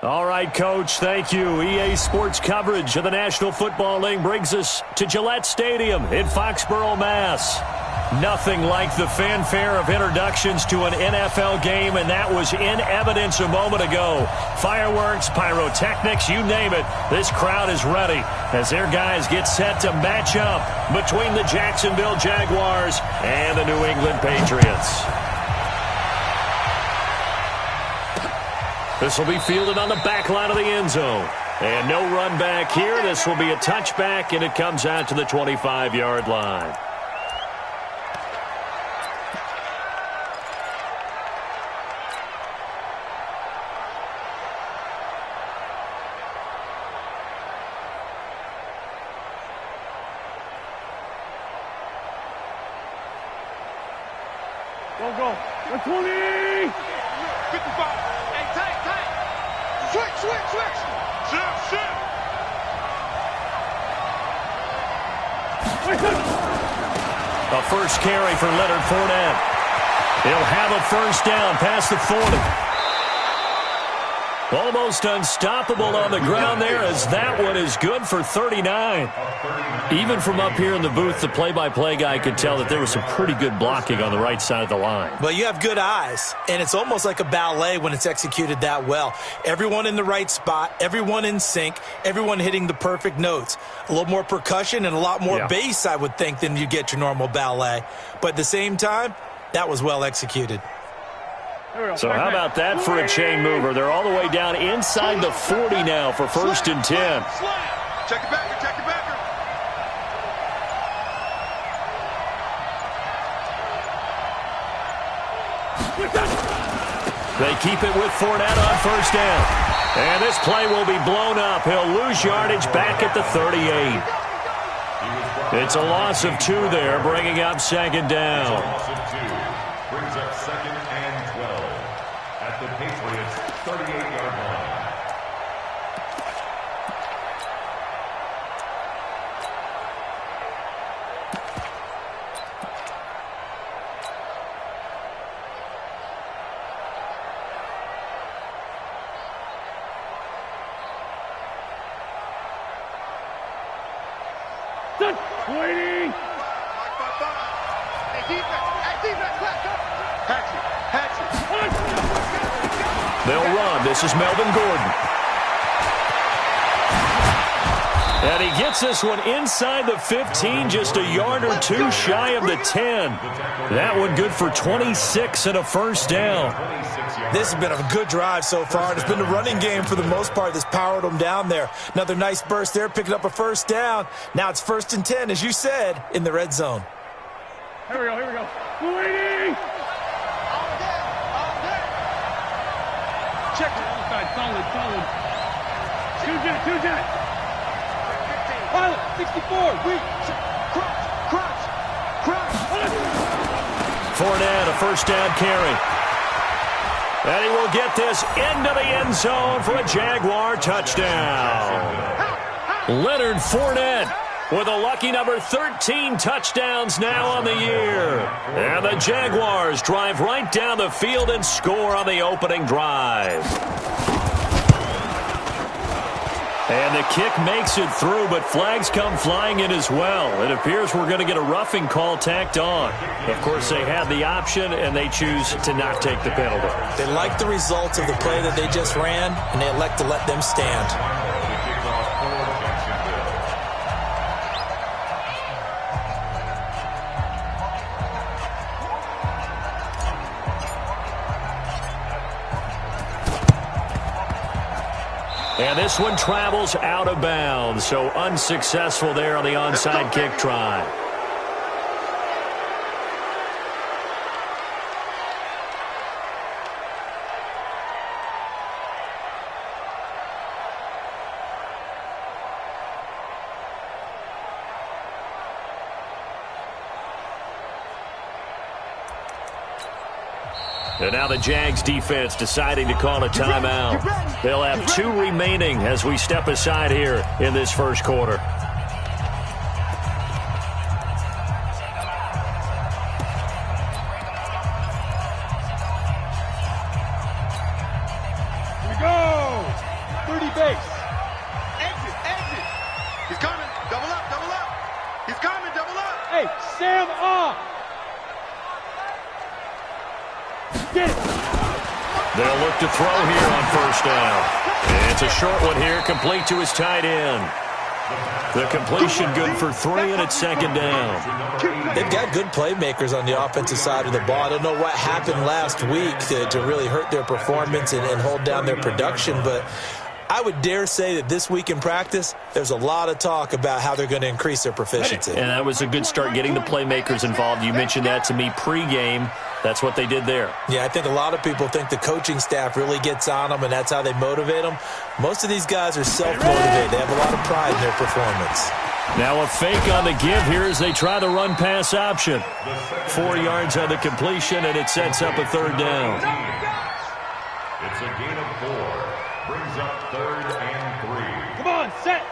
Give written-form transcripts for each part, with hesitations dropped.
All right, Coach, thank you. EA Sports coverage of the National Football League brings us to Gillette Stadium in Foxborough, Mass. Nothing like the fanfare of introductions to an NFL game, and that was in evidence a moment ago. Fireworks, pyrotechnics, you name it. This crowd is ready as their guys get set to match up between the Jacksonville Jaguars and the New England Patriots. This will be fielded on the back line of the end zone. And no run back here. This will be a touchback, and it comes out to the 25-yard line. Go. 120. 55. Hey, tight. Switch. Shift. A first carry for Leonard Fournette. He'll have a first down past the 40. Almost unstoppable on the ground there, as that one is good for 39. Even from up here in the booth, the play-by-play guy could tell that there was some pretty good blocking on the right side of the line. Well, you have good eyes, and it's almost like a ballet when it's executed that well. Everyone in the right spot, everyone in sync, everyone hitting the perfect notes. A little more percussion and a lot more bass, I would think, than you get your normal ballet. But at the same time, that was well executed. So how about that for a chain mover? They're all the way down inside the 40 now for first and 10. Check it back. They keep it with Fournette on first down. And this play will be blown up. He'll lose yardage back at the 38. It's a loss of 2 there, bringing up second down. Brings up second and 12 at the Patriots' 38-yard line. Waiting. Hey, defense, back up. Hatchet. They'll run. This is Melvin Gordon. And he gets this one inside the 15, just a yard or 2 shy of the 10. That one good for 26 and a first down. This has been a good drive so far, and it's been the running game for the most part that's powered them down there. Another nice burst there, picking up a first down. Now it's first and 10, as you said, in the red zone. Here we go. Waiting. Check it. Solid. Two jet. Pilot, 64. Crunch. Fournette, a first down carry. And he will get this into the end zone for a Jaguar touchdown. Leonard Fournette with a lucky number 13 touchdowns now on the year. And the Jaguars drive right down the field and score on the opening drive. And the kick makes it through, but flags come flying in as well. It appears we're going to get a roughing call tacked on. Of course, they had the option, and they choose to not take the penalty. They like the results of the play that they just ran, and they elect to let them stand. And this one travels out of bounds, so unsuccessful there on the onside kick try. And now the Jags defense deciding to call a timeout. They'll have 2 remaining as we step aside here in this first quarter. Here we go. look to throw here on first down. And it's a short one here, complete to his tight end. The completion good for 3, and it's second down. They've got good playmakers on the offensive side of the ball. I don't know what happened last week to really hurt their performance and hold down their production, but I would dare say that this week in practice, there's a lot of talk about how they're going to increase their proficiency. And that was a good start getting the playmakers involved. You mentioned that to me pregame. That's what they did there. Yeah, I think a lot of people think the coaching staff really gets on them, and that's how they motivate them. Most of these guys are self-motivated. They have a lot of pride in their performance. Now a fake on the give here as they try the run-pass option. 4 yards on the completion, and it sets up a third down. It's a gain of 4. Brings up 3rd and 3. Come on, set.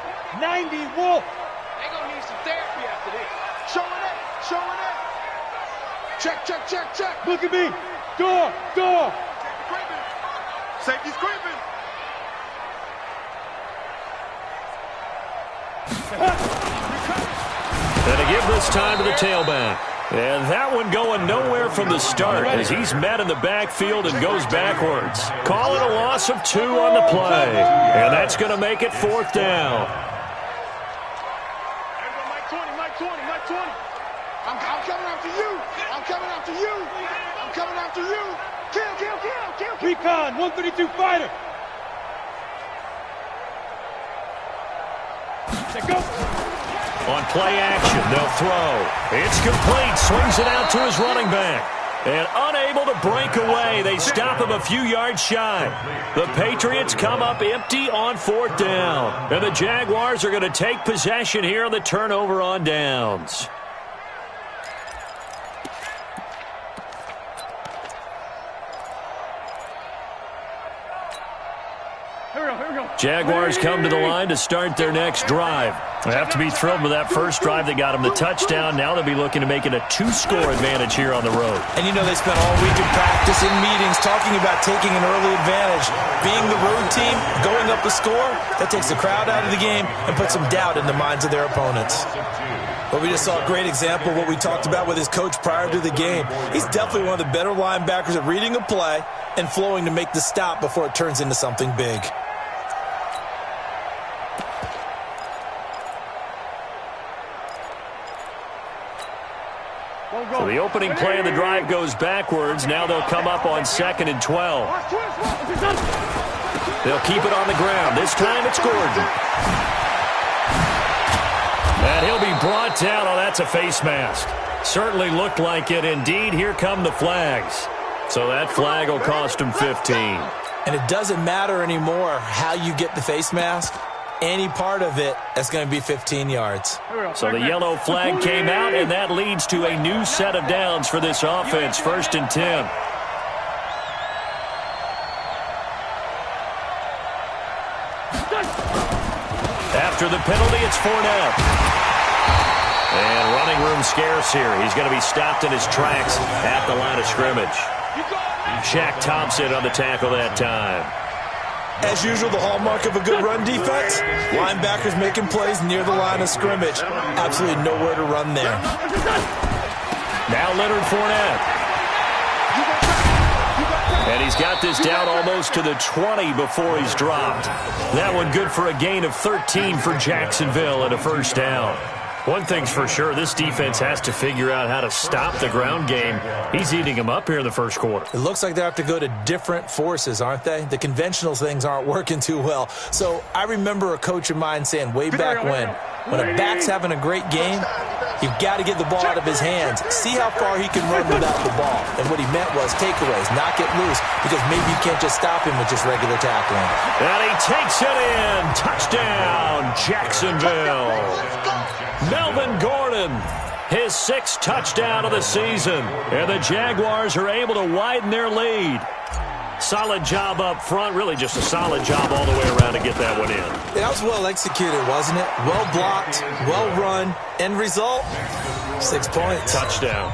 90, Wolf. They're going to need some therapy after this. Showing it. Showing it. Check, check, check, check. Look at me. Door, door. Safety's creeping. And a give this time to the tailback. And that one going nowhere from the start as he's met in the backfield and goes backwards. Call it a loss of 2 on the play. And that's going to make it 4th down. Mike 20, Mike 20, Mike 20. I'm coming after you. I'm coming after you. I'm coming after you. Kill, kill, kill, kill. Recon, 132 fighter. Let's go. On play action, they'll throw. It's complete. Swings it out to his running back. And unable to break away, they stop him a few yards shy. The Patriots come up empty on 4th down. And the Jaguars are going to take possession here on the turnover on downs. Jaguars come to the line to start their next drive. They have to be thrilled with that first drive that got them the touchdown. Now they'll be looking to make it a 2-score advantage here on the road. And you know they spent all week in practice, in meetings, talking about taking an early advantage. Being the road team, going up a score, that takes the crowd out of the game and puts some doubt in the minds of their opponents. But we just saw a great example of what we talked about with his coach prior to the game. He's definitely one of the better linebackers at reading a play and flowing to make the stop before it turns into something big. So the opening play of the drive goes backwards. Now they'll come up on 2nd and 12. They'll keep it on the ground. This time it's Gordon. And he'll be brought down. Oh, that's a face mask. Certainly looked like it. Indeed, here come the flags. So that flag will cost him 15. And it doesn't matter anymore how you get the face mask. Any part of it, that's going to be 15 yards. So the yellow flag came out, and that leads to a new set of downs for this offense. 1st and 10. After the penalty, it's Fournette. And running room scarce here. He's going to be stopped in his tracks at the line of scrimmage. Shaq Thompson on the tackle that time. As usual, the hallmark of a good run defense, linebackers making plays near the line of scrimmage. Absolutely nowhere to run there. Now Leonard Fournette. And he's got this down almost to the 20 before he's dropped. That one good for a gain of 13 for Jacksonville and a 1st down. One thing's for sure, this defense has to figure out how to stop the ground game. He's eating them up here in the 1st quarter. It looks like they have to go to different forces, aren't they? The conventional things aren't working too well. So I remember a coach of mine saying way back when a back's having a great game, you've got to get the ball out of his hands. See how far he can run without the ball. And what he meant was takeaways, not get loose, because maybe you can't just stop him with just regular tackling. And he takes it in. Touchdown, Jacksonville. Melvin Gordon, his 6th touchdown of the season. And the Jaguars are able to widen their lead. Solid job up front. Really just a solid job all the way around to get that one in. That was well executed, wasn't it? Well blocked, well run. End result, 6 points. Touchdown.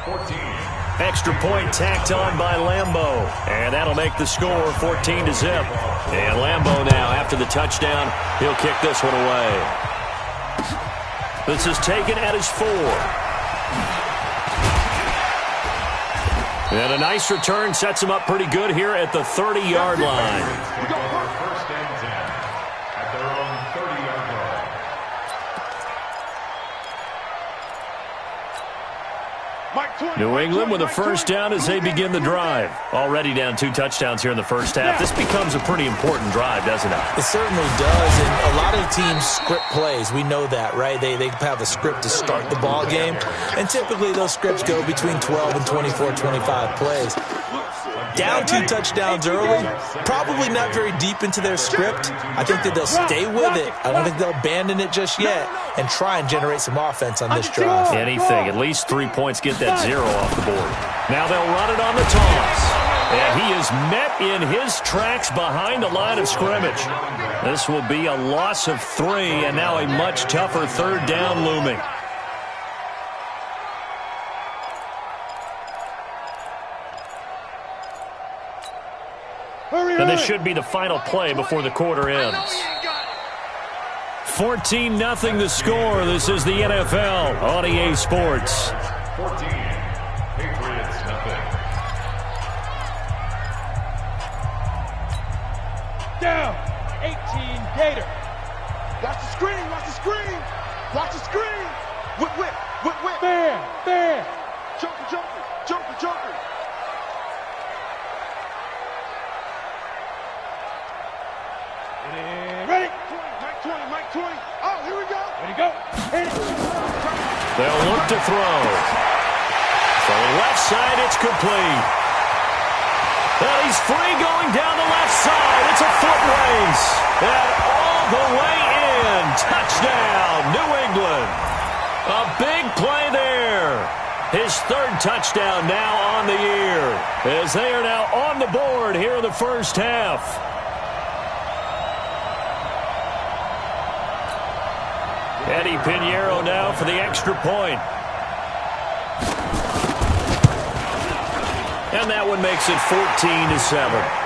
Extra point tacked on by Lambeau. And that'll make the score 14-0. And Lambeau now, after the touchdown, he'll kick this one away. This is taken at his 4. And a nice return sets him up pretty good here at the 30-yard line. First and 10 at their own 30-yard line. New England with a first down as they begin the drive. Already down 2 touchdowns here in the first half. This becomes a pretty important drive, doesn't it? It certainly does, and a lot of the teams script plays. We know that, right? They have a script to start the ball game, and typically those scripts go between 12 and 24, 25 plays. Down 2 touchdowns early, probably not very deep into their script. I think that they'll stay with it. I don't think they'll abandon it just yet and try and generate some offense on this drive. Anything, at least 3 points, get that 0 off the board. Now they'll run it on the toss. And he is met in his tracks behind the line of scrimmage. This will be a loss of 3, and now a much tougher 3rd down looming. And this should be the final play before the quarter ends. 14-0 the score. This is the NFL on EA Sports. 14, Patriots nothing. Down, 18 Gator. Watch the screen, watch the screen. Watch the screen. Whip, whip, whip, whip. Fair. Joker. Ready? Mike 20. Oh, here we go. Ready to go. They'll look to throw. For the left side, it's complete. And he's free going down the left side. It's a foot race. And all the way in. Touchdown, New England. A big play there. His 3rd touchdown now on the year, as they are now on the board here in the first half. Eddie Pinheiro now for the extra point. And that one makes it 14-7.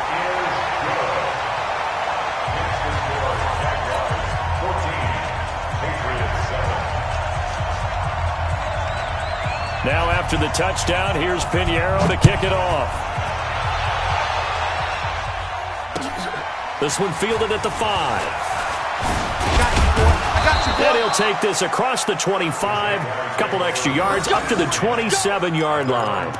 Now after the touchdown, here's Pinheiro to kick it off. This one fielded at the 5. And he'll take this across the 25, a couple extra yards, up to the 27-yard line.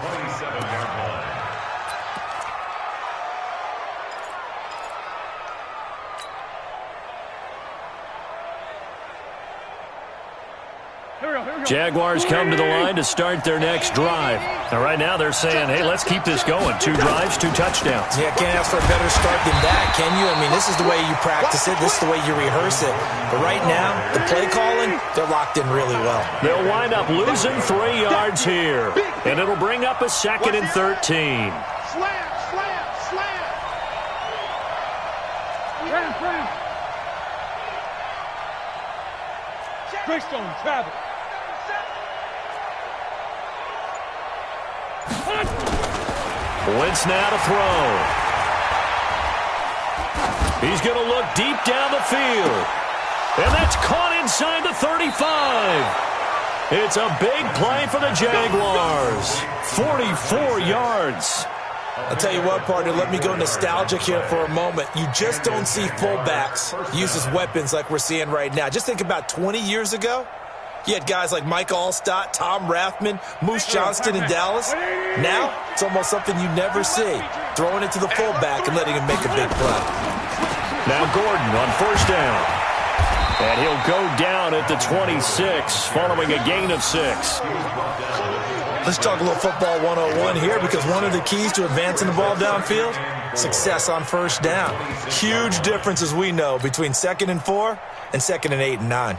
Jaguars come to the line to start their next drive. Now, right now they're saying, hey, let's keep this going. 2 drives, 2 touchdowns. Yeah, can't ask for a better start than that, can you? I mean, this is the way you practice it. This is the way you rehearse it. But right now, the play calling, they're locked in really well. They'll wind up losing 3 yards here. And it'll bring up a 2nd and 13. Slam. Greystone, travel. Wentz now to throw. He's going to look deep down the field. And that's caught inside the 35. It's a big play for the Jaguars. 44 yards. I'll tell you what, partner, let me go nostalgic here for a moment. You just don't see fullbacks use as weapons like we're seeing right now. Just think about 20 years ago. You had guys like Mike Allstott, Tom Rathman, Moose Johnston in Dallas. Now, it's almost something you never see. Throwing it to the fullback and letting him make a big play. Now Gordon on first down. And he'll go down at the 26 following a gain of 6. Let's talk a little football 101 here, because one of the keys to advancing the ball downfield, success on first down. Huge difference, as we know, between 2nd and 4 and 2nd and 8 and 9.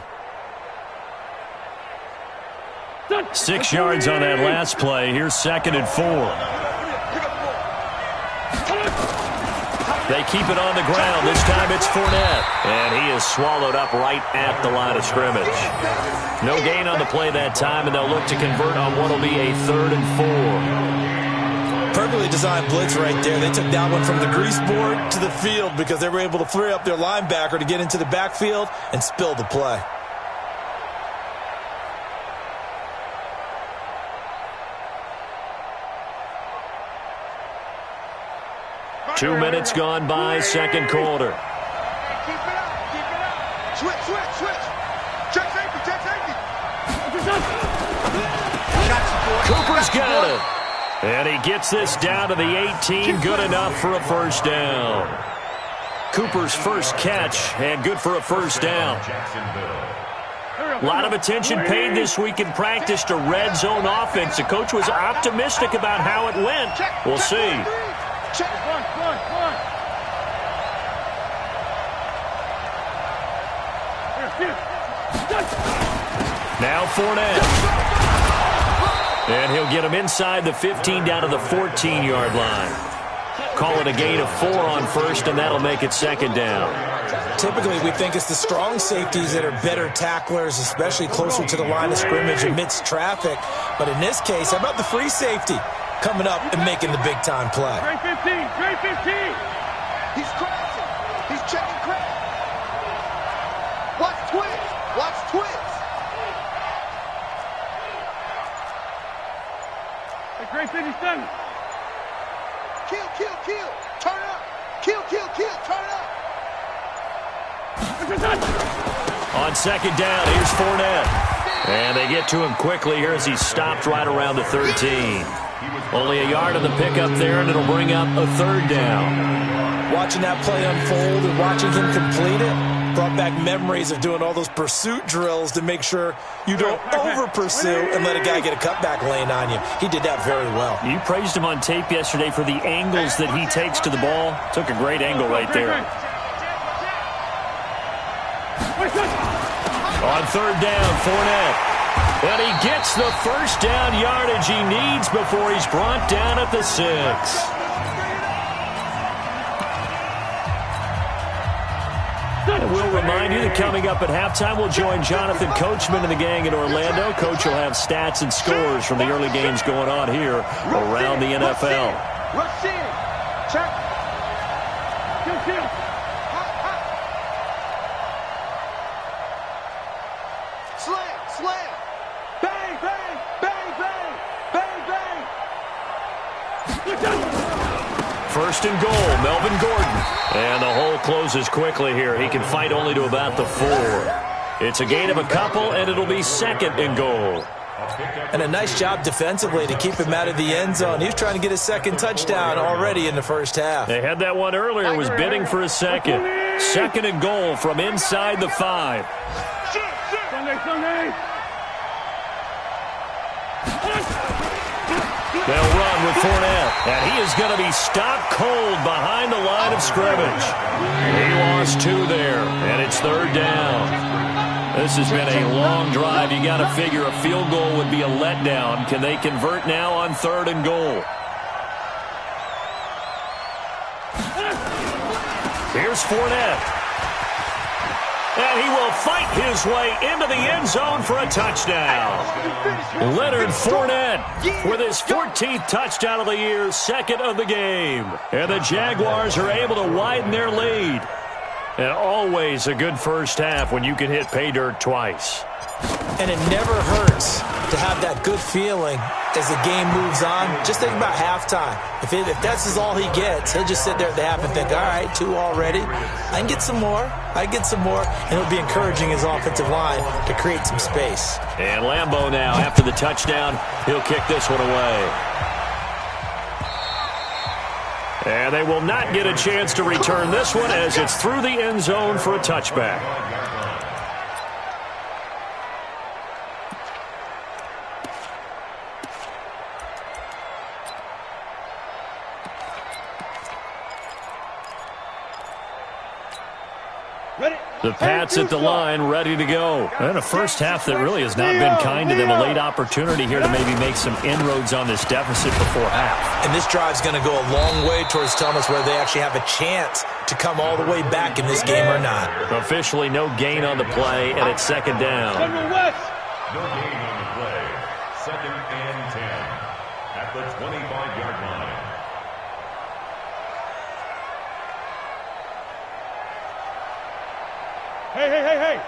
6 yards on that last play. Here's 2nd and 4. They keep it on the ground. This time it's Fournette. And he is swallowed up right at the line of scrimmage. No gain on the play that time, and they'll look to convert on what will be a 3rd and 4. Perfectly designed blitz right there. They took that one from the grease board to the field because they were able to free up their linebacker to get into the backfield and spill the play. 2 minutes gone by, second quarter. Keep it up. Keep it up. Switch. Check safety. Cooper's got it. And he gets this down to the 18. Good enough for a first down. Cooper's first catch, and good for a first down. A lot of attention paid this week in practice to red zone offense. The coach was optimistic about how it went. We'll see. Now Fournette. And he'll get him inside the 15 down to the 14-yard line. Call it a gain of 4 on first, and that'll make it second down. Typically, we think it's the strong safeties that are better tacklers, especially closer to the line of scrimmage amidst traffic. But in this case, how about the free safety coming up and making the big-time play? Trey 15. He's crashing. He's checking crash. Watch twitch. Hey, Trey 57. Kill. Turn up. Kill. Turn up. On second down, here's Fournette. And they get to him quickly here as he stopped right around the 13. Only a yard on the pickup there, and it'll bring up a third down. Watching that play unfold and watching him complete it brought back memories of doing all those pursuit drills to make sure you don't over-pursue and let a guy get a cutback lane on you. He did that very well. You praised him on tape yesterday for the angles that he takes to the ball. Took a great angle right there. On third down, Fournette. And he gets the first down yardage he needs before he's brought down at the 6. And we'll remind you that coming up at halftime, we'll join Jonathan Coachman and the gang in Orlando. Coach will have stats and scores from the early games going on here around the NFL. Rush. Check. Kill. Slam. Bang. First and goal, Melvin Gordon. And the hole closes quickly here. He can fight only to about the 4. It's a gain of a couple, and it'll be second and goal. And a nice job defensively to keep him out of the end zone. He was trying to get his second touchdown already in the first half. They had that one earlier, was bidding for a second. Second and goal from inside the 5. Sunday. They'll run with Fournette, and he is going to be stopped cold behind the line of scrimmage. He lost 2 there, and it's third down. This has been a long drive. You got to figure a field goal would be a letdown. Can they convert now on third and goal? Here's Fournette. And he will fight his way into the end zone for a touchdown. Leonard Fournette with his 14th touchdown of the year, second of the game. And the Jaguars are able to widen their lead. And always a good first half when you can hit pay dirt twice. And it never hurts to have that good feeling as the game moves on. Just think about halftime. If that's all he gets, he'll just sit there at the half and think, all right, 2 already. I can get some more. And it'll be encouraging his offensive line to create some space. And Lambeau now, after the touchdown, he'll kick this one away. And they will not get a chance to return this one as it's through the end zone for a touchback. The Pats at the line, ready to go. And a first half that really has not been kind to them. A late opportunity here to maybe make some inroads on this deficit before half. And this drive's going to go a long way towards telling us whether they actually have a chance to come all the way back in this game or not. Officially no gain on the play, and it's second down. No gain on the play. Second and 10 at the 25-yard line. Hey.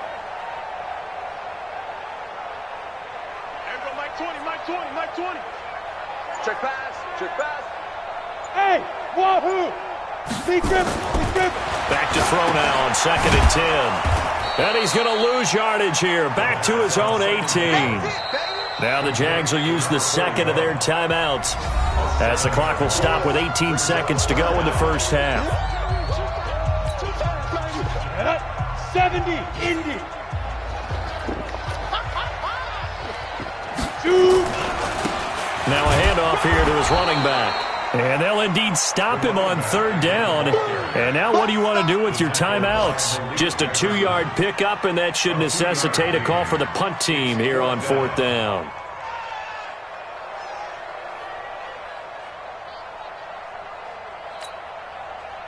There go Mike 20. Check pass. Hey, wahoo! Back to throw now on 2nd and 10. And he's going to lose yardage here. Back to his own 18. Now the Jags will use the second of their timeouts as the clock will stop with 18 seconds to go in the first half. 70, Indy. 2. Now a handoff here to his running back. And they'll indeed stop him on 3rd down. And now what do you want to do with your timeouts? Just a 2-yard pickup, and that should necessitate a call for the punt team here on 4th down.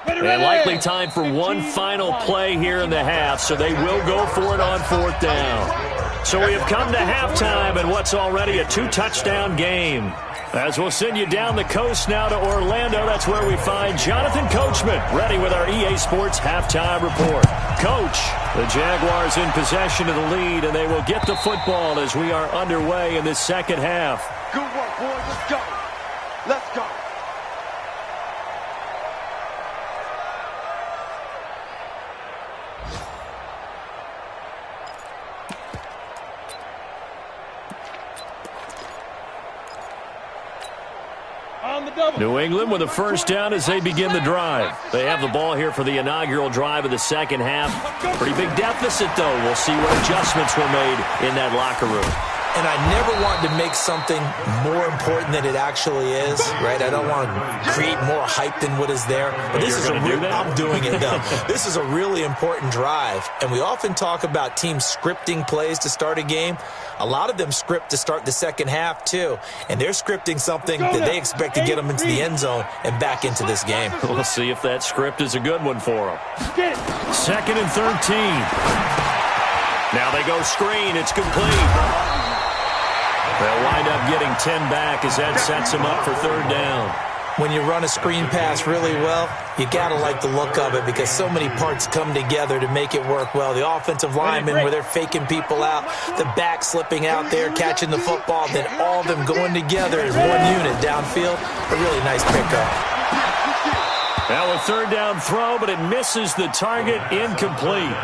And likely time for one final play here in the half, so they will go for it on 4th down. So we have come to halftime in what's already a 2-touchdown game. As we'll send you down the coast now to Orlando, that's where we find Jonathan Coachman, ready with our EA Sports halftime report. Coach, the Jaguars in possession of the lead, and they will get the football as we are underway in this second half. Good work, boys. Let's go. Let's go. New England with a first down as they begin the drive. They have the ball here for the inaugural drive of the second half. Pretty big deficit, though. We'll see what adjustments were made in that locker room. And I never want to make something more important than it actually is, right? I don't want to create more hype than what is there. But this is I'm doing it, though. This is a really important drive. And we often talk about teams scripting plays to start a game. A lot of them script to start the second half, too. And they're scripting something that they expect to get them into the end zone and back into this game. We'll see if that script is a good one for them. 2nd and 13. Now they go screen. It's complete. They'll wind up getting 10 back as that sets them up for 3rd down. When you run a screen pass really well, you got to like the look of it because so many parts come together to make it work well. The offensive linemen where they're faking people out, the back slipping out there, catching the football, then all of them going together as one unit downfield. A really nice pickup. Now a 3rd down throw, but it misses the target, incomplete.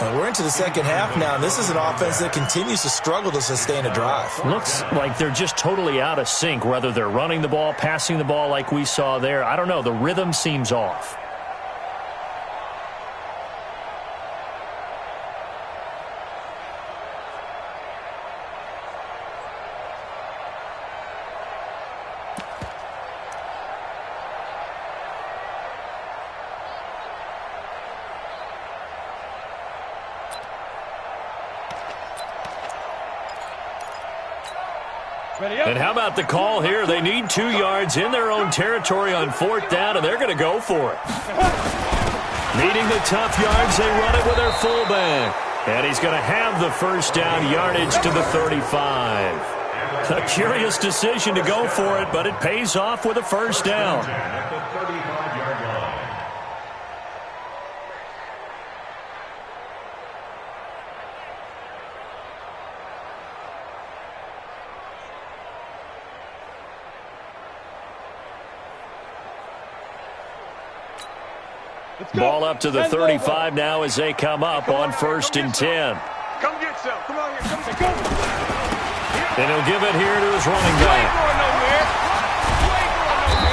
We're into the second half now, and this is an offense that continues to struggle to sustain a drive. Looks like they're just totally out of sync, whether they're running the ball, passing the ball like we saw there. I don't know. The rhythm seems off. And how about the call here? They need 2 yards in their own territory on 4th down, and they're going to go for it. Needing the tough yards, they run it with their fullback. And he's going to have the first down yardage to the 35. A curious decision to go for it, but it pays off with a first down. Ball up to the 35 now as they come up on 1st and 10. Come get some. Come on here. Come. And he'll give it here to his running back.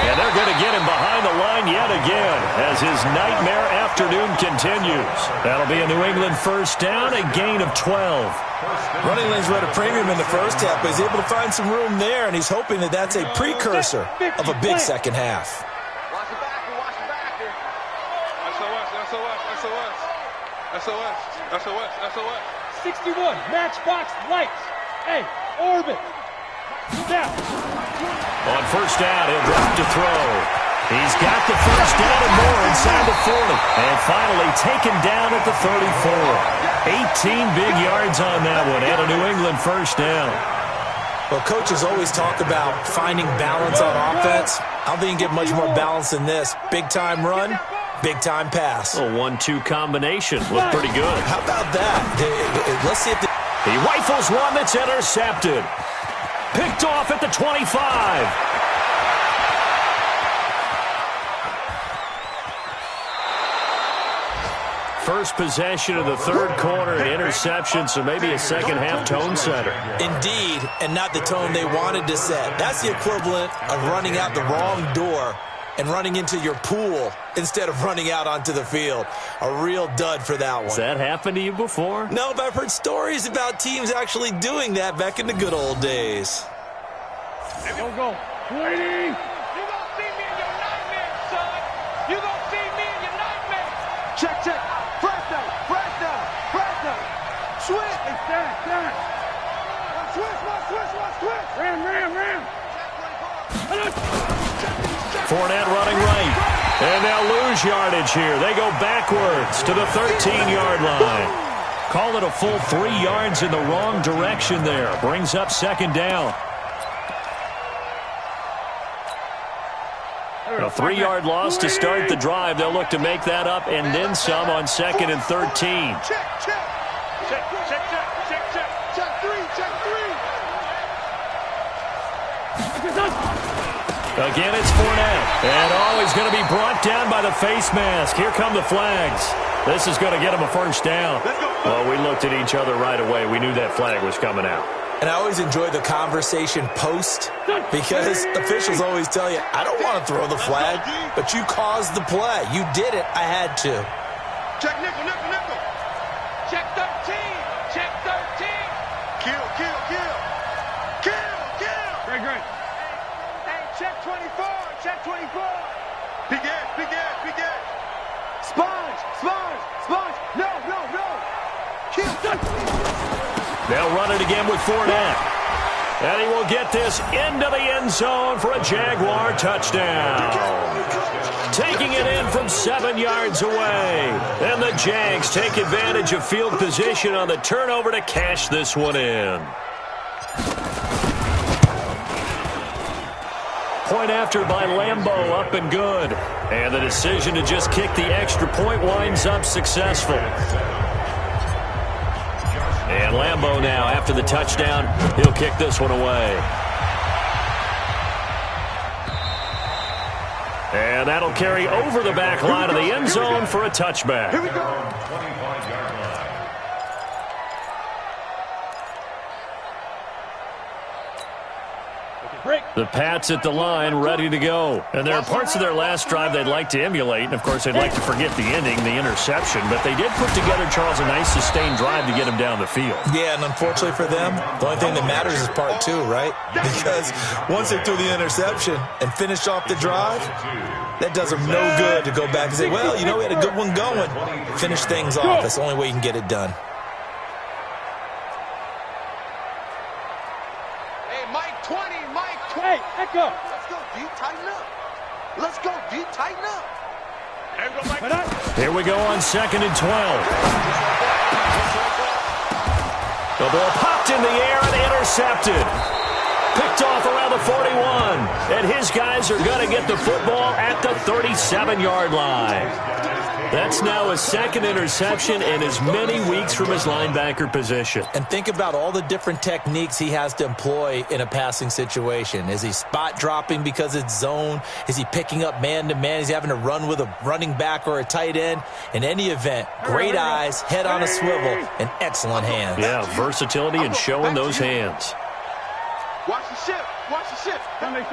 And they're going to get him behind the line yet again as his nightmare afternoon continues. That'll be a New England first down, a gain of 12. Running lanes were at a premium in the first half, but he's able to find some room there, and he's hoping that that's a precursor of a big second half. SOS. 61, matchbox lights. Hey, orbit. Snap. On first down, he'll drop to throw. He's got the first down and more inside the 40. And finally taken down at the 34. 18 big yards on that one and a New England first down. Well, coaches always talk about finding balance on offense. I don't think you can get much more balance than this. Big-time run, big-time pass. A 1-2 combination. Looked pretty good. How about that? Let's see if he rifles one that's intercepted. Picked off at the 25. First possession of the third quarter, an interception, so maybe a second-half tone setter. Indeed, and not the tone they wanted to set. That's the equivalent of running out the wrong door and running into your pool instead of running out onto the field. A real dud for that one. Has that happened to you before? No, but I've heard stories about teams actually doing that back in the good old days. Go. Waiting. You gonna see me in your nightmare, son. You gonna see me in your nightmare. Check. Fresh down. Switch. Hey, stand. Switch. Ram. Fournette running right. And they'll lose yardage here. They go backwards to the 13-yard line. Call it a full 3 yards in the wrong direction there. Brings up second down. A 3-yard loss to start the drive. They'll look to make that up and then some on 2nd and 13. Check. Again, it's Fournette. And he's going to be brought down by the face mask. Here come the flags. This is going to get him a first down. Well, we looked at each other right away. We knew that flag was coming out. And I always enjoy the conversation post because officials always tell you, I don't want to throw the flag, but you caused the play. You did it. I had to. Check nickel. Check 13. Kill. Great. Hey, check 24. Big edge. Sponge. No. Kill. They'll run it again with Fournette. And he will get this into the end zone for a Jaguar touchdown. Taking it in from 7 yards away. And the Jags take advantage of field position on the turnover to cash this one in. Point after by Lambeau, up and good. And the decision to just kick the extra point winds up successful. And Lambeau now, after the touchdown, he'll kick this one away. And that'll carry over the back line of the end zone for a touchback. Here we go. The Pats at the line, ready to go. And there are parts of their last drive they'd like to emulate. And, of course, they'd like to forget the ending, the interception. But they did put together, Charles, a nice sustained drive to get him down the field. Yeah, and unfortunately for them, the only thing that matters is part 2, right? Because once they threw the interception and finished off the drive, that does them no good to go back and say, well, you know, we had a good one going. Finish things off. That's the only way you can get it done. Hey, Echo. Let's go deep, tighten up. Here we go on 2nd and 12. The ball popped in the air and intercepted. Picked off around the 41. And his guys are going to get the football at the 37-yard line. That's now his 2nd interception in as many weeks from his linebacker position. And think about all the different techniques he has to employ in a passing situation. Is he spot dropping because it's zone? Is he picking up man-to-man? Is he having to run with a running back or a tight end? In any event, great eyes, head on a swivel, and excellent hands. Yeah, versatility and showing those hands. Watch the ship. Sunday. Watch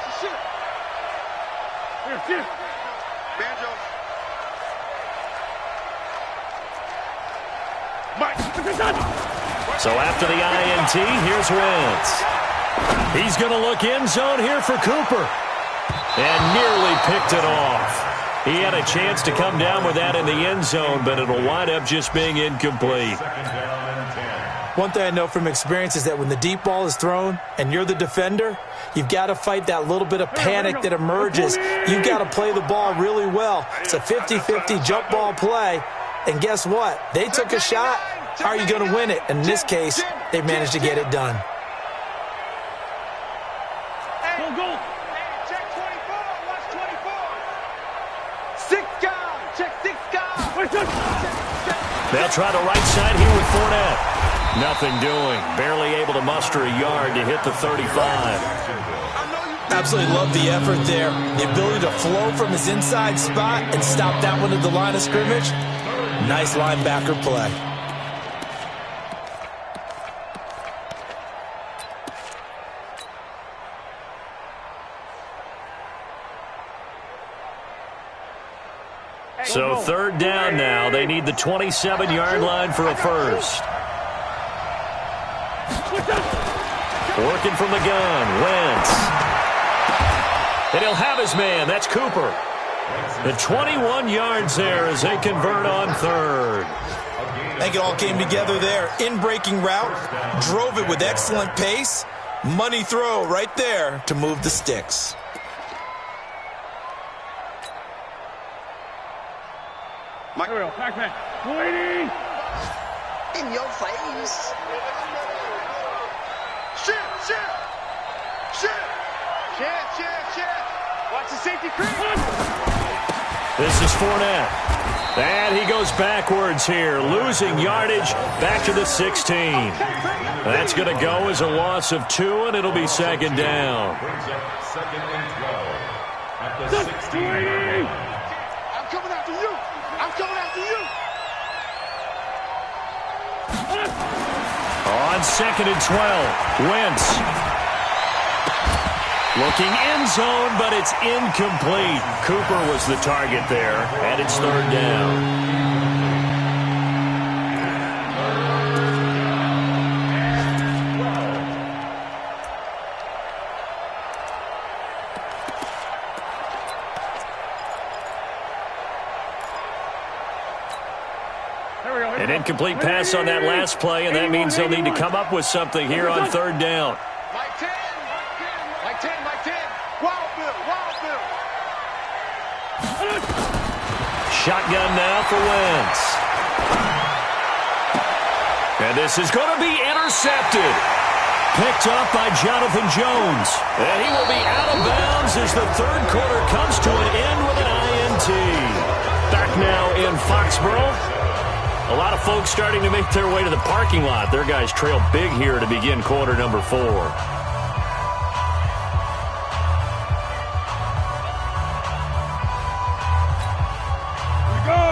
the ship. Here. Banjo. So after the INT, here's Wentz. He's going to look end zone here for Cooper. And nearly picked it off. He had a chance to come down with that in the end zone, but it'll wind up just being incomplete. One thing I know from experience is that when the deep ball is thrown and you're the defender, you've got to fight that little bit of panic that emerges. You've got to play the ball really well. It's a 50-50 jump ball play. And guess what? They took a shot. How are you going to win it? In this case, they've managed to get it done. Go. Check 24. Watch 24. 6 guys. Check 6 guys. They'll try the right side here with Fournette. Nothing doing. Barely able to muster a yard to hit the 35. Absolutely love the effort there. The ability to flow from his inside spot and stop that one at the line of scrimmage. Nice linebacker play. So third down now. They need the 27-yard line for a first. Working from the gun, Wentz. And he'll have his man. That's Cooper. The 21 yards there as they convert on third. I think it all came together there. In-breaking route, drove it with excellent pace. Money throw right there to move the sticks. Waiting. In your face. Shift. Watch the safety creep. This is Fournette. And he goes backwards here, losing yardage back to the 16. That's going to go as a loss of 2, and it'll be second down. Brings up second and 12 at the 16. I'm coming after you. On second and 12, Wentz. Looking end zone, but it's incomplete. Cooper was the target there, and it's third down. An incomplete pass on that last play, and that means they'll need to come up with something here on third down. Mike 10. Wild Bill. Shotgun now for Wentz. And this is going to be intercepted. Picked up by Jonathan Jones. And he will be out of bounds as the third quarter comes to an end with an INT. Back now in Foxborough. A lot of folks starting to make their way to the parking lot. Their guys trail big here to begin quarter number 4.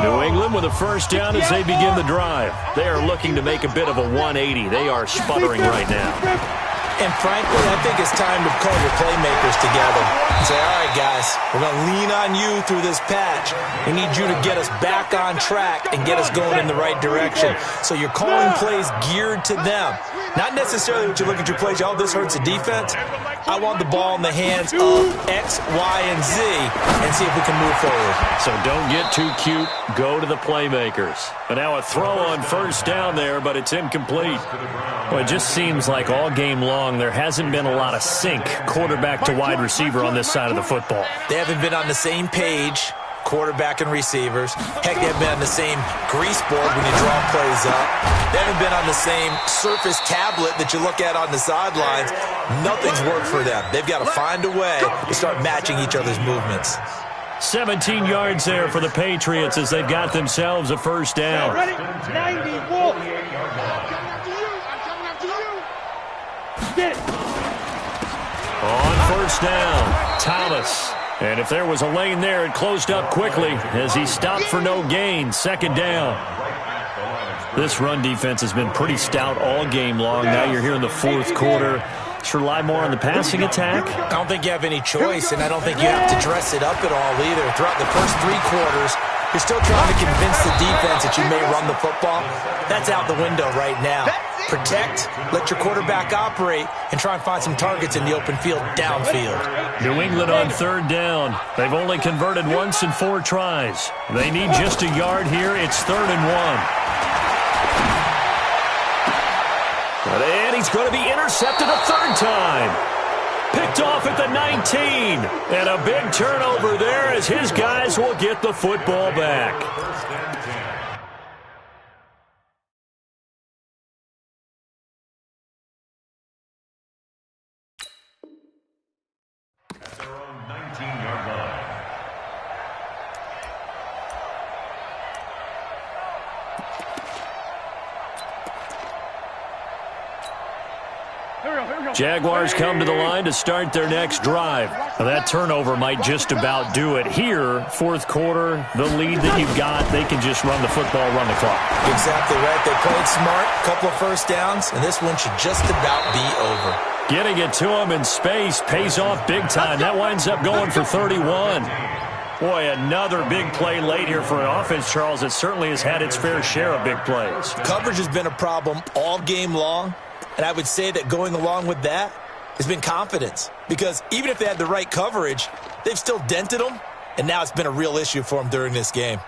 New England with a first down as they begin the drive. They are looking to make a bit of a 180. They are sputtering right now. And frankly, I think it's time to call your playmakers together and say, all right, guys, we're going to lean on you through this patch. We need you to get us back on track and get us going in the right direction. So you're calling plays geared to them. Not necessarily what you look at your plays, oh, this hurts the defense. I want the ball in the hands of X, Y, and Z and see if we can move forward. So don't get too cute. Go to the playmakers. And now a throw on first down there, but it's incomplete. Well, it just seems like all game long there hasn't been a lot of sync quarterback to wide receiver on this side of the football. They haven't been on the same page, quarterback and receivers. Heck, they haven't been on the same grease board when you draw plays up. They haven't been on the same surface tablet that you look at on the sidelines. Nothing's worked for them. They've got to find a way to start matching each other's movements. 17 yards there for the Patriots as they've got themselves a first down. Ready? 90, Wolf. I'm coming after you. Get it. On first down, Thomas. And if there was a lane there, it closed up quickly as he stopped for no gain. Second down. This run defense has been pretty stout all game long. Now you're here in the fourth quarter. Should rely more on the passing attack? I don't think you have any choice, and I don't think you have to dress it up at all either. Throughout the first 3 quarters, you're still trying to convince the defense that you may run the football. That's out the window right now. Protect, let your quarterback operate, and try and find some targets in the open field downfield. New England on third down. They've only converted once in 4 tries. They need just a yard here. It's 3rd and 1. And he's going to be intercepted a third time. Picked off at the 19. And a big turnover there as his guys will get the football back. First and 10. At their own 19-yard line. Here we Jaguars come to the line to start their next drive. Now that turnover might just about do it. Here, fourth quarter, the lead that you've got, they can just run the football, run the clock. Exactly right. They played smart, couple of first downs, and this one should just about be over. Getting it to him in space pays off big time. That winds up going for 31. Boy, another big play late here for an offense, Charles. It certainly has had its fair share of big plays. Coverage has been a problem all game long, and I would say that going along with that has been confidence. Because even if they had the right coverage, they've still dented them, and now it's been a real issue for them during this game.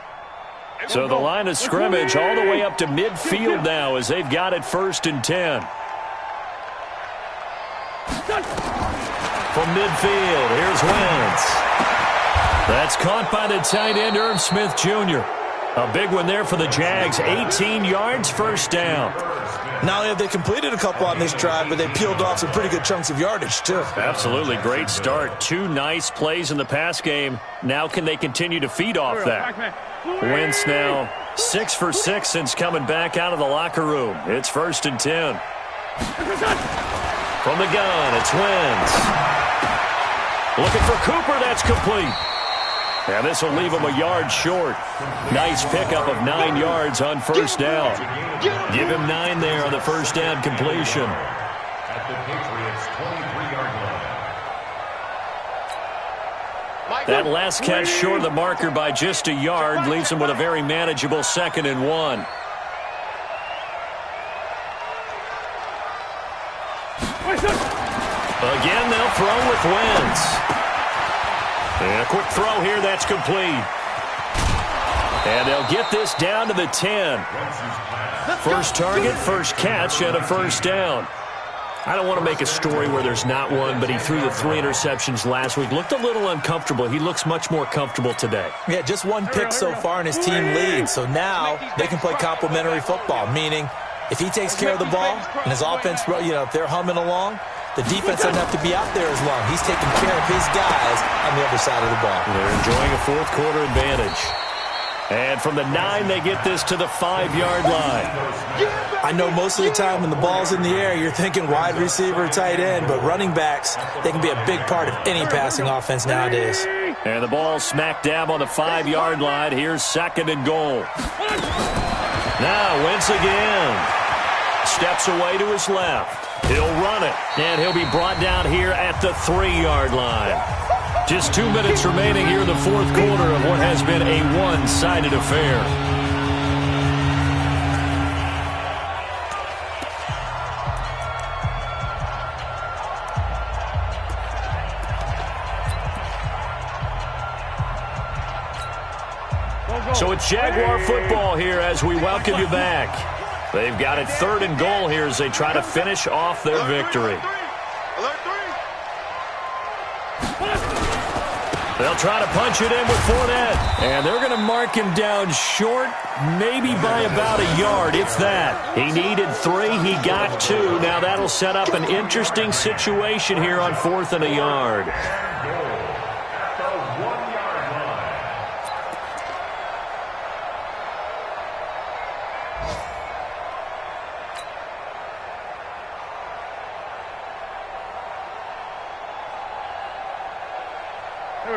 So the line of scrimmage all the way up to midfield now as they've got it 1st and 10. From midfield, here's Wentz. That's caught by the tight end, Irv Smith Jr. A big one there for the Jags. 18 yards, first down. Not only have they completed a couple on this drive, but they peeled off some pretty good chunks of yardage, too. Absolutely. Great start. 2 nice plays in the pass game. Now can they continue to feed off that? Wentz now 6 for 6 since coming back out of the locker room. It's 1st and 10. From the gun, it's Wentz. Looking for Cooper. That's complete. And this will leave him a yard short. Nice pickup of 9 yards on first down. Give him 9 there on the first down completion. At the Patriots' 23-yard line. That last catch short of the marker by just a yard leaves him with a very manageable 2nd and 1. Again, they'll throw with Wentz. And a quick throw here, that's complete. And they'll get this down to the 10. First target, first catch, and a first down. I don't want to make a story where there's not one, but he threw the 3 interceptions last week. Looked a little uncomfortable. He looks much more comfortable today. Yeah, just 1 pick so far, and his team leads. So now they can play complementary football, meaning if he takes care of the ball and his offense, if they're humming along, the defense doesn't have to be out there as long. He's taking care of his guys on the other side of the ball. They're enjoying a fourth quarter advantage. And from the 9, they get this to the 5-yard line. I know most of the time when the ball's in the air, you're thinking wide receiver, tight end, but running backs, they can be a big part of any passing offense nowadays. And the ball smack dab on the 5-yard line. Here's 2nd and goal. Now Wentz again. Steps away to his left. He'll run it, and he'll be brought down here at the 3-yard line. Just 2 minutes remaining here in the fourth quarter of what has been a one-sided affair. So it's Jaguar football here as we welcome you back. They've got it 3rd and goal here as they try to finish off their victory. They'll try to punch it in with Fournette. And they're going to mark him down short, maybe by about a yard, if that. He needed 3. He got 2. Now that'll set up an interesting situation here on 4th and a yard.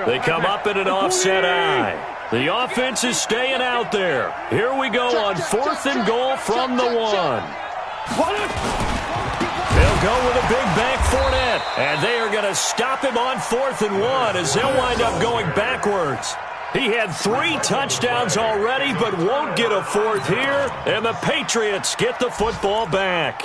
They come up in an offset eye. The offense is staying out there. Here we go on 4th and goal from the 1. They'll go with a big bank Fournette. And they are going to stop him on 4th and 1 as they'll wind up going backwards. He had 3 touchdowns already but won't get a 4th here. And the Patriots get the football back.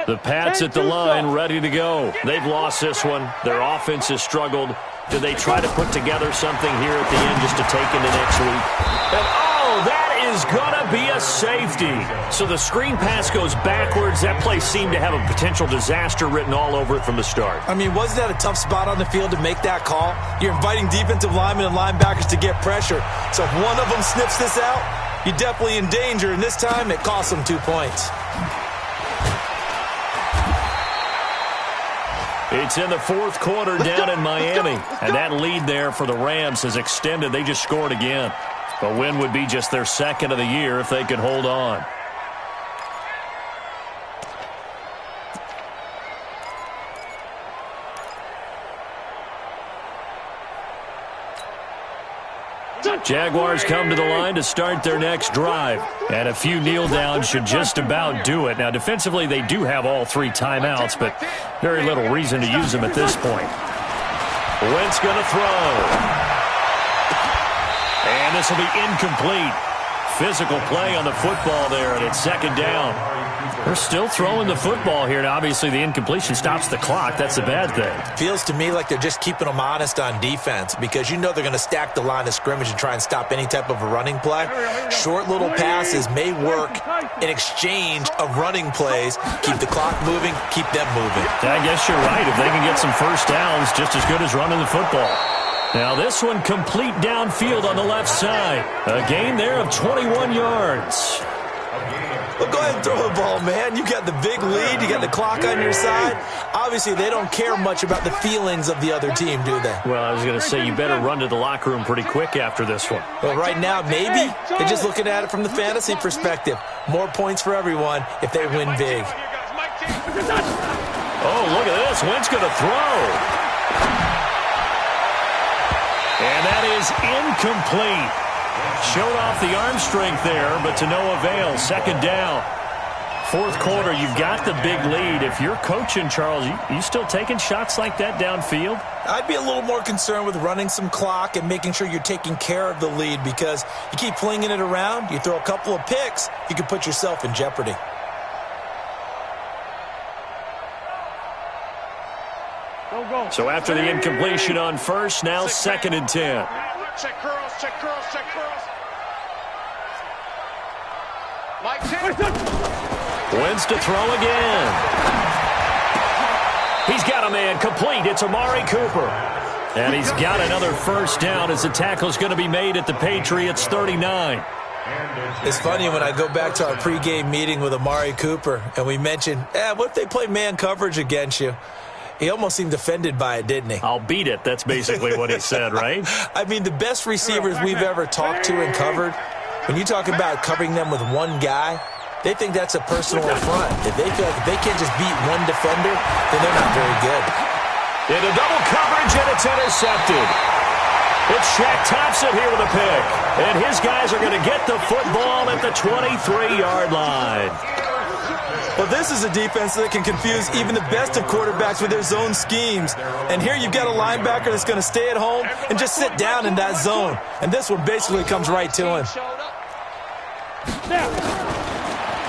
The Pats at the line, ready to go. They've lost this one. Their offense has struggled. Do they try to put together something here at the end just to take into next week? And oh, that is going to be a safety. So the screen pass goes backwards. That play seemed to have a potential disaster written all over it from the start. I mean, wasn't that a tough spot on the field to make that call? You're inviting defensive linemen and linebackers to get pressure. So if one of them sniffs this out, you're definitely in danger. And this time, it cost them 2 points. It's in the fourth quarter down in Miami, and that lead there for the Rams has extended. They just scored again. A win would be just their 2nd of the year if they could hold on. Jaguars come to the line to start their next drive. And a few kneel downs should just about do it. Now, defensively, they do have all 3 timeouts, but very little reason to use them at this point. Wentz going to throw. And this will be incomplete. Physical play on the football there, and it's second down. They're still throwing the football here, and obviously the incompletion stops the clock. That's a bad thing. Feels to me like they're just keeping them honest on defense because you know they're going to stack the line of scrimmage and try and stop any type of a running play. Short little passes may work in exchange of running plays. Keep the clock moving, keep them moving. I guess you're right. If they can get some first downs, just as good as running the football. Now this one complete downfield on the left side. A gain there of 21 yards. Well, go ahead and throw the ball, man. You got the big lead. You got the clock on your side. Obviously, they don't care much about the feelings of the other team, do they? Well, I was going to say you better run to the locker room pretty quick after this one. Well, right now, maybe. They're just looking at it from the fantasy perspective. More points for everyone if they win big. Oh, look at this. Wentz going to throw. And that is incomplete. Showed off the arm strength there, but to no avail. Second down. Fourth quarter, you've got the big lead. If you're coaching, Charles, you still taking shots like that downfield? I'd be a little more concerned with running some clock and making sure you're taking care of the lead because you keep flinging it around, you throw a couple of picks, you can put yourself in jeopardy. So after the incompletion on first, now second and 10. Check curls, check curls, check curls. Wentz to throw again. He's got a man complete. It's Amari Cooper. And he's got another first down as the tackle's going to be made at the Patriots' 39. It's funny when I go back to our pregame meeting with Amari Cooper and we mentioned, what if they play man coverage against you? He almost seemed offended by it, didn't he? I'll beat it. That's basically what he said, right? I mean, the best receivers we've ever talked to and covered, when you talk about covering them with one guy, they think that's a personal affront. If they feel like if they can't just beat one defender, then they're not very good. Into double coverage, and it's intercepted. It's Shaq Thompson here with a pick. And his guys are going to get the football at the 23-yard line. Well, this is a defense that can confuse even the best of quarterbacks with their zone schemes. And here you've got a linebacker that's going to stay at home and just sit down in that zone. And this one basically comes right to him.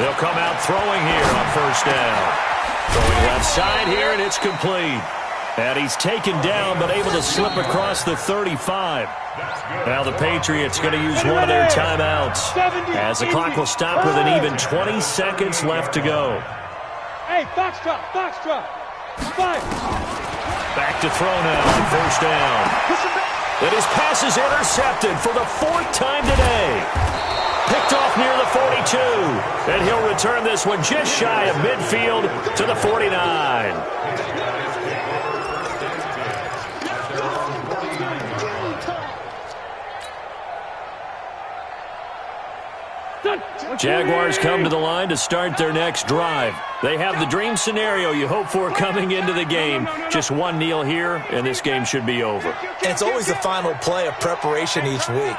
They'll come out throwing here on first down. Throwing left side here, and it's complete. And he's taken down, but able to slip across the 35. Now the Patriots going to use one of their timeouts as the clock will stop with an even 20 seconds left to go. Hey, box drop, box drop. Five. Back to throw now on first down. And his pass is intercepted for the 4th time today. Picked off near the 42. And he'll return this one just shy of midfield to the 49. Jaguars come to the line to start their next drive. They have the dream scenario you hope for coming into the game. Just one kneel here, and this game should be over. And it's always the final play of preparation each week.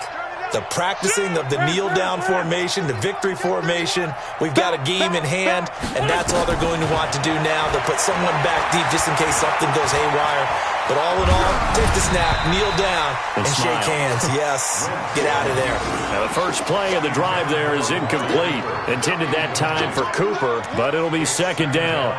The practicing of the kneel-down formation, the victory formation. We've got a game in hand, and that's all they're going to want to do now. They'll put someone back deep just in case something goes haywire. But all in all, take the snap, kneel down, and shake hands. Yes, get out of there. Now the first play of the drive there is incomplete. Intended that time for Cooper, but it'll be second down.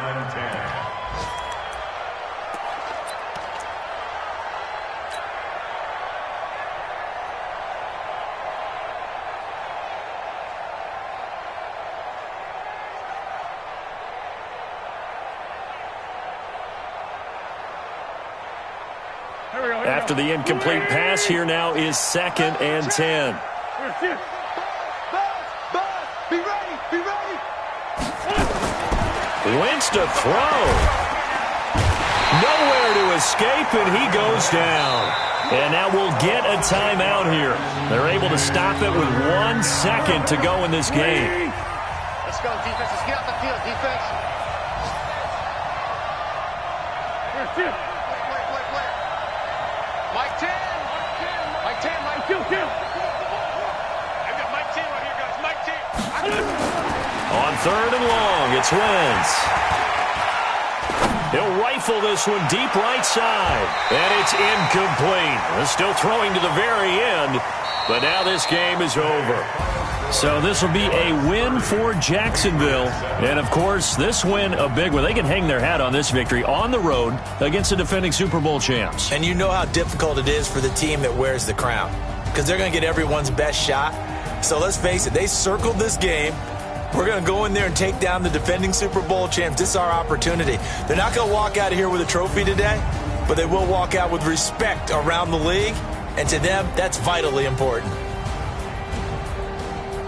After the incomplete pass, here now is second and 10. Be ready, be ready. Wentz to throw. Nowhere to escape, and he goes down. And now we'll get a timeout here. They're able to stop it with 1 second to go in this game. Let's go, defense. Let's get out the field, defense. Wait. Mike 10. Mike 10, Mike 2. 3rd and long. It's Wentz. He'll rifle this one deep right side. And it's incomplete. They're still throwing to the very end. But now this game is over. So this will be a win for Jacksonville. And, of course, this win a big one. They can hang their hat on this victory on the road against the defending Super Bowl champs. And you know how difficult it is for the team that wears the crown, because they're going to get everyone's best shot. So let's face it, they circled this game. We're going to go in there and take down the defending Super Bowl champs. This is our opportunity. They're not going to walk out of here with a trophy today, but they will walk out with respect around the league. And to them, that's vitally important.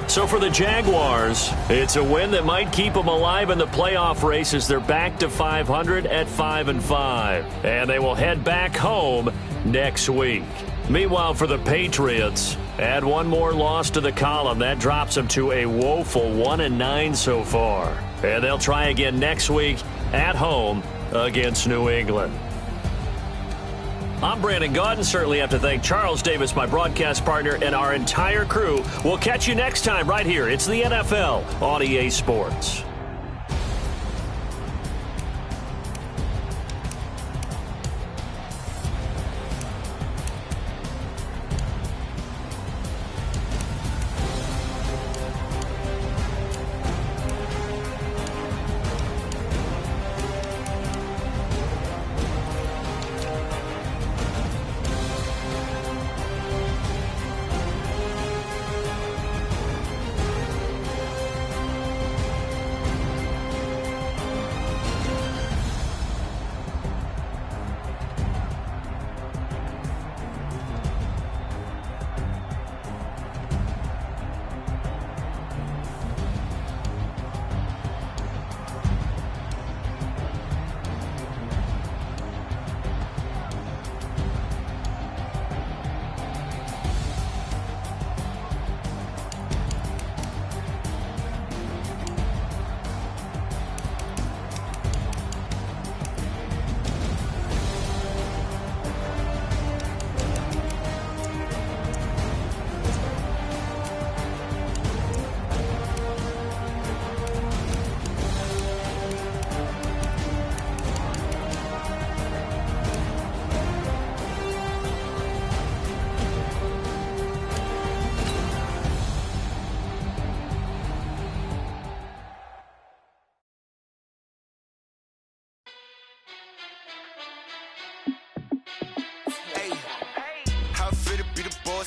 So for the Jaguars, it's a win that might keep them alive in the playoff race as they're back to 500 at 5-5. And they will head back home next week. Meanwhile, for the Patriots, add one more loss to the column. That drops them to a woeful 1-9 so far. And they'll try again next week at home against New England. I'm Brandon Gaudin. Certainly have to thank Charles Davis, my broadcast partner, and our entire crew. We'll catch you next time right here. It's the NFL on EA Sports.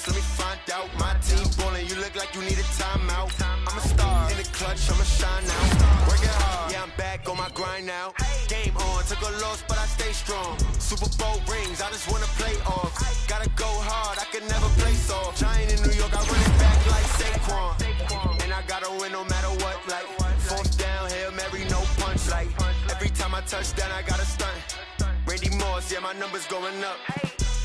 Let me find out. My team ballin', you look like you need a timeout. I'm a star in the clutch, I'ma shine now. Working hard, yeah, I'm back on my grind now. Game on, took a loss, but I stay strong. Super Bowl rings, I just wanna play off. Gotta go hard, I can never play soft. Giant in New York, I run it back like Saquon. And I gotta win no matter what, like 4th down, Hail Mary, no punch. Like every time I touch down, I gotta stunt. Randy Moss, yeah, my numbers going up.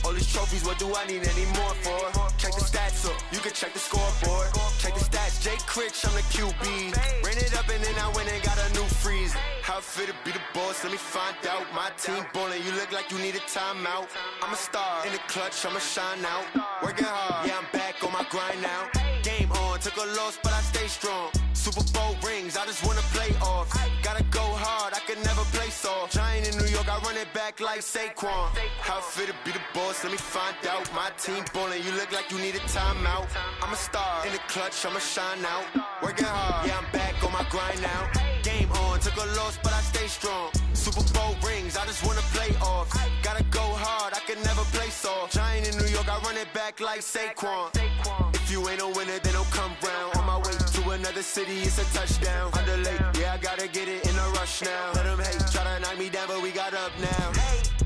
All these trophies, what do I need any more for? Check the stats up, you can check the scoreboard. Check the stats, Jay Critch, I'm the QB. Ran it up and then I went and got a new freeze. How it feel to be the boss, let me find out. My team ballin', you look like you need a timeout. I'm a star in the clutch, I'ma shine out. Working hard, yeah, I'm back on my grind now. Game on, took a loss, but I stay strong. Super Bowl rings, I just wanna play off. Gotta go hard, I can never play soft. Giant in New York, I run it back like Saquon. How it feel to be the boss, let me find out. My team ballin', you look like you need a timeout. I'm a star in the clutch, I'ma shine out. Working hard, yeah, I'm back on my grind now. Game on, took a loss, but I stay strong. Super Bowl rings, I just wanna play off. Gotta go hard, I can never play soft. Giant in New York, I run it back like Saquon. If you ain't a winner, then don't come round. On my way to another city, it's a touchdown. Underlay, yeah, I gotta get it in a rush now. Let them hate, try to knock me down, but we got up now.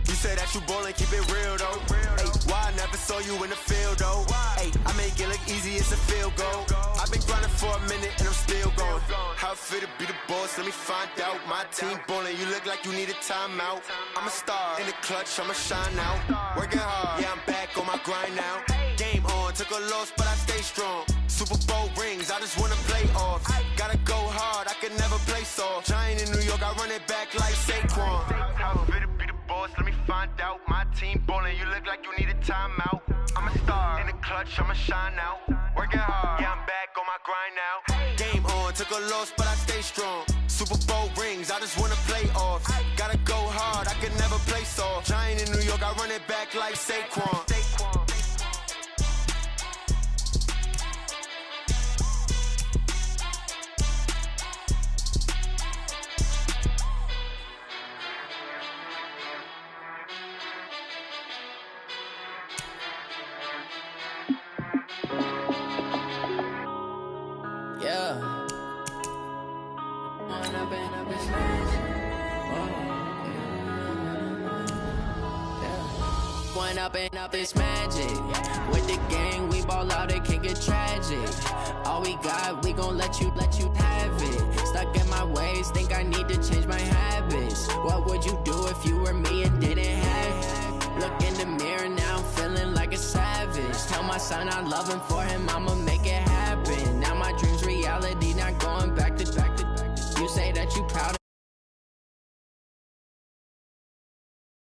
You say that you ballin', keep it real though. Hey, why I never saw you in the field though? Hey, I make it look easy, it's a field goal. I've been grinding for a minute and I'm still going. How it feel to be the boss, let me find out. My team ballin', you look like you need a timeout. I'm a star in the clutch, I'ma shine out. Working hard, yeah, I'm back on my grind now. Game on, took a loss, but I stay strong. Super Bowl rings, I just wanna play off. Gotta go hard, I can never play soft. Giant in New York, I run it back like Saquon. How it feel to be the boss, let me find out. My team ballin', you look like you need a timeout. I'm a star in the clutch, I'ma shine out. Working hard, yeah, I'm back on my grind now. Game on, took a loss, but I stay strong. Super Bowl rings, I just wanna play off. Gotta go hard, I can never play soft. Giant in New York, I run it back like Saquon. Up this magic. With the gang, we ball out, it can get tragic. All we got, we gon' let you have it. Stuck in my ways, think I need to change my habits. What would you do if you were me and didn't have it? Look in the mirror now, I'm feeling like a savage. Tell my son I love him, for him I'ma make it happen. Now my dream's reality, not going back to. You say that you proud